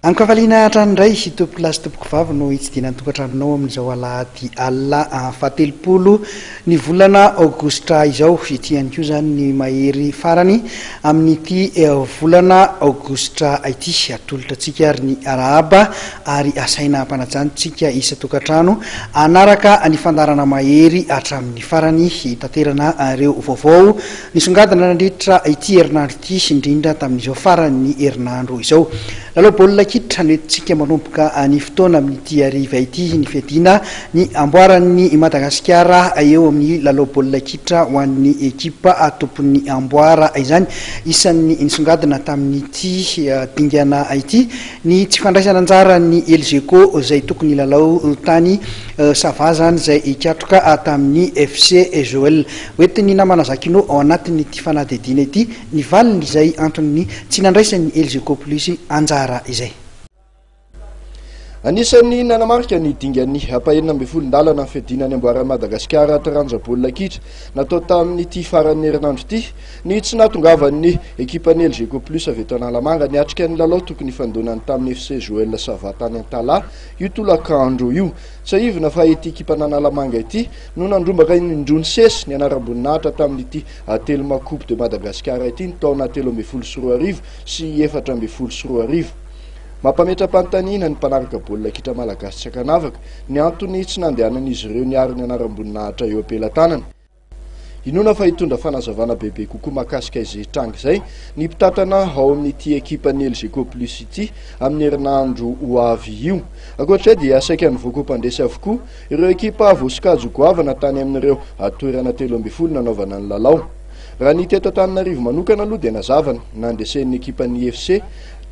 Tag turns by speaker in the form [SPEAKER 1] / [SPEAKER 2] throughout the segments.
[SPEAKER 1] Ankavaliana hatrandray tompoko lasy tompoko vavy no hitsidina tokatranonao amin'izao alahady alina fatelopolo ny volana aogositra izao ity ihany koa zany ny mahery farany amin'ity volana aogositra ity atolotratsika ary ny arahaba ary asaina mpanajanotsika isa tokatrano anaraka ny fandarana mahery hatramin'ny farany tanterana ireo vaovao nisongadina nandritra ity herinandro ity indrindra tamin'izao farany herinandro izao lalao baolina kitra nentsika manomboka ny fotoana amin'ity ariva ity ny fiadina ny amboaran'ny Madagasikara eo amin'ny lalao baolina kitra ho an'ny ekipa tompon'ny amboara izany isan'ny nisongadina tamin'ity dingana ity ny tsy fandraisana anjara ny Elgeco izay tokony lalao tany savazany izay ikatroka tamin'ny FC Joel hoentiny namana zakino ao anatin'ity fanadihadiana ity ny valiny izay antony tsy nandraisan'ny Elgeco plus anjara izay.
[SPEAKER 2] Anisan'ny nanamarika ny dingan'ny apahenina amby folon-dalana ny fiadinany amboaran'ny Madagasikara taranja baolina kitra natao tamin'ity faran'ny herinandro ity ny tsy nahatongavan'ny ekipan'ny Elgeco plus avy eto Analamanga niatrika ny lalao tokony fandonany tamin'ny FC Joel Sava tany Antala io tolakandro io saivina fa ity ekipan'ny Analamanga ity no nandrombaka indrony sesy ny anaram-boninahitra tamin'ity Telma Coupe de Madagasikara ity ny taona 13 sy 14 mampametra-panontaniana ny mpanaraka baolina kitra malagasy tsy akanavaka ny antony tsy nandehanan'izy ireo niary ny anaram-boninahitra eo ampelantanana. Inona fa hitondra fanazavana bebe kokoa mahakasika izay tranga izay ny mpitatana ao amin'ity ekipan'ny Elgeco plus ity amin'ny herinandro ho avy io. Ankoatr'izay dia saika nivoaka mpandresy avokoa ireo ekipa voasokajy goavana tany amin'ireo toerana 12 nanaovana ny lalao. Raha ny teto Antananarivo manokana aloha dia nazavana nandresen'ny ekipan'ny FC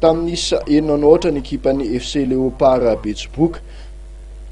[SPEAKER 2] tamin'ny enina ny ekipan'ny FC Leopard Betsiboka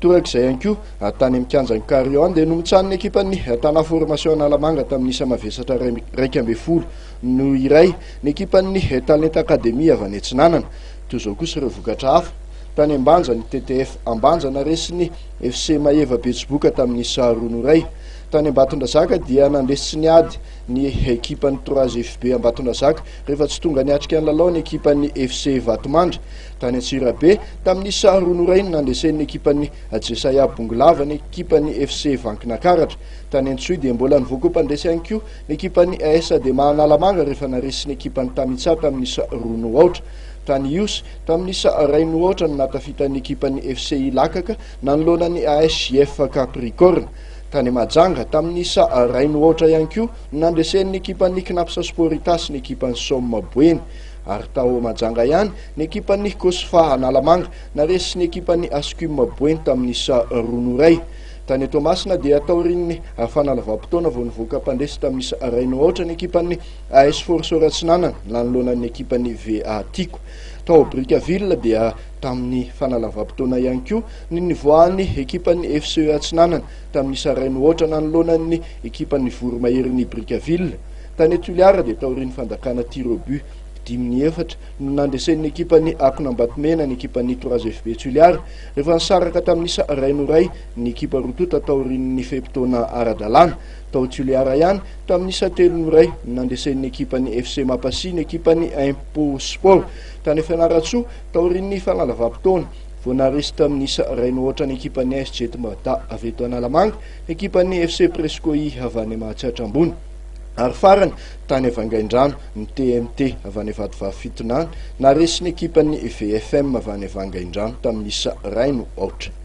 [SPEAKER 2] torak'izay ihany koa tany amin'ny kianjan'ny Carrion dia nomitsan'ny ekipan'ny Tana Formation Analamanga tamin'ny isa mavesatra 12 no iray ny ekipan'ny Talent Academy avy any Antsinanana. Toy izao kosa ireo vokatra hafa tany Ambanja ny TTF Ambanja naresy FC Maeva Betsiboka tamin'ny isa 2 iray. Tany Ambatondrazaka dia nandresy niady ny ekipan'ny 3FB Ambatondrazaka rehefa tsy tonga niatrika ny lalao ny ekipan'ny FC Vatomandry. Tany Antsirabe tamin'ny isa 2 iray nandresen'ny ekipan'ny Jesaya Bongolava ny ekipan'ny FC Vankinakaratra. Tany Antsoy dia mbola nivoaka mpandresy ihany koa ny ekipan'ny AS Adema Analamanga rehefa naresy ny ekipan'ny Tamitsa tamin'ny isa 2. Tany Ios tamin'ny isa 2 no natafitan'ny ekipan'ny FC Ilakaka nanolona ny ASJF Capricorne. Tany Majanga tamin'ny isa 2 ihany koa nandresen'ny ekipan'ny Knapsa Sporitas ny ekipan'ny Somme Boeny. Ary tao Majanga ihany ny ekipan'ny Kosfa Analamanga naresy ny ekipan'ny Ascume Boeny tamin'ny isa 2 iray. Tany Tomasina dia taorin'ny fanalavam-potoana vao nivoaka mpandresy tamin'ny isa 2 ny ekipan'ny AS Force Ratsinanana nanolonan'ny ekipan'ny VA Tiko. Tao Brickaville dia tamin'ny fanalavam-potoana ihany koa ny nivoahan'ny ekipan'ny FC Ratsinanana tamin'ny isa 2 nanolonan'ny ekipan'ny Voromahery Brickaville. Tany Tuliara dia taorin'ny fandakana tir au but 14 no nandresen'ny ekipan'ny Akonambatomena ny ekipan'ny 3FB Tuliara rehefa nisaraka tamin'ny isa 2 iray ny ekipa rotota taorin'ny fepitona ara-dalàna. Tao Tuliara ihany tamin'ny isa 3 iray nandresen'ny ekipan'ny FC Mapasi ny ekipan'ny Impo Sport. Tany Fianaratsoa taorin'ny fanalavam-potoana vao naresy tamin'ny isa 2 ny ekipan'ny AS Jetmada avy eto Analamanga ekipan'ny FC Prescoi avy any Mahatsatra ambony. Ary farany tany Vangaindrano ny TMT avy any Vatovavy Fitonana naresy ny ekipan'ny VFM avy any Vangaindrano tamin'ny isa 2.